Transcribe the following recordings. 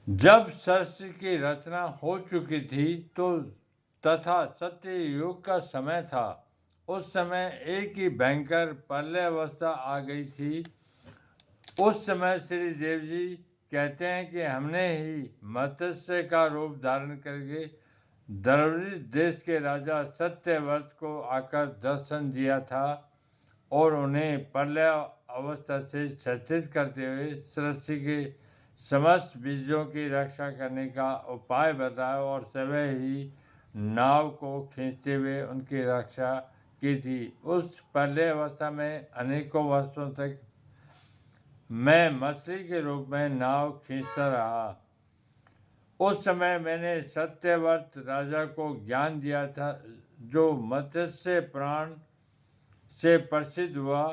जब सरस्वती की रचना हो चुकी थी तो तथा सत्य युग का समय था। उस समय एक ही भयंकर प्रलय अवस्था आ गई थी। उस समय श्री देव जी कहते हैं कि हमने ही मत्स्य का रूप धारण करके द्रविड़ देश के राजा सत्यव्रत को आकर दर्शन दिया था और उन्हें प्रलय अवस्था से सचेत करते हुए सृष्टि के समस्त बीजों की रक्षा करने का उपाय बताया और सवै ही नाव को खींचते हुए उनकी रक्षा की थी। उस प्रलय अवस्था में अनेकों वर्षों तक मैं मछली के रूप में नाव खींचता रहा। उस समय मैंने सत्यव्रत राजा को ज्ञान दिया था जो मत्स्य प्राण से प्रसिद्ध हुआ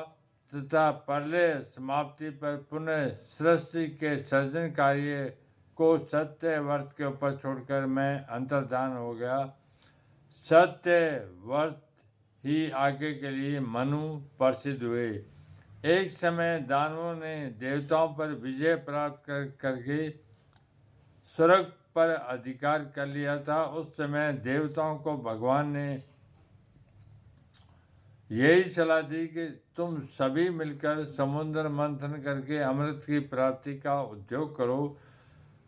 तथा प्रलय समाप्ति पर पुनः सृष्टि के सृजन कार्य को सत्यव्रत के ऊपर छोड़कर मैं अंतर्धान हो गया। सत्यव्रत ही आगे के लिए मनु प्रसिद्ध हुए। एक समय दानवों ने देवताओं पर विजय प्राप्त करके स्वर्ग पर अधिकार कर लिया था। उस समय देवताओं को भगवान ने यही सलाह दी कि तुम सभी मिलकर समुद्र मंथन करके अमृत की प्राप्ति का उद्योग करो।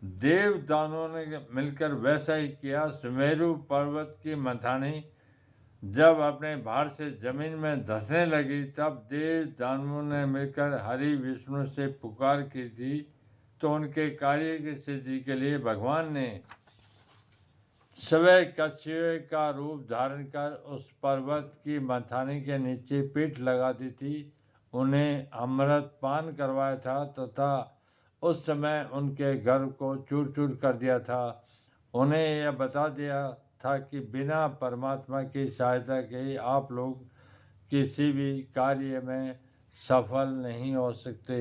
देव दानवों ने मिलकर वैसा ही किया। सुमेरु पर्वत की मथानी जब अपने भार से जमीन में धंसने लगी तब देव दानवों ने मिलकर हरि विष्णु से पुकार की थी, तो उनके कार्य की सिद्धि के लिए भगवान ने स्वयं कछुए का रूप धारण कर उस पर्वत की मथानी के नीचे पीठ लगा दी थी, उन्हें अमृत पान करवाया था तथा उस समय उनके गर्भ को चूर चूर कर दिया था। उन्हें यह बता दिया था कि बिना परमात्मा की सहायता के आप लोग किसी भी कार्य में सफल नहीं हो सकते।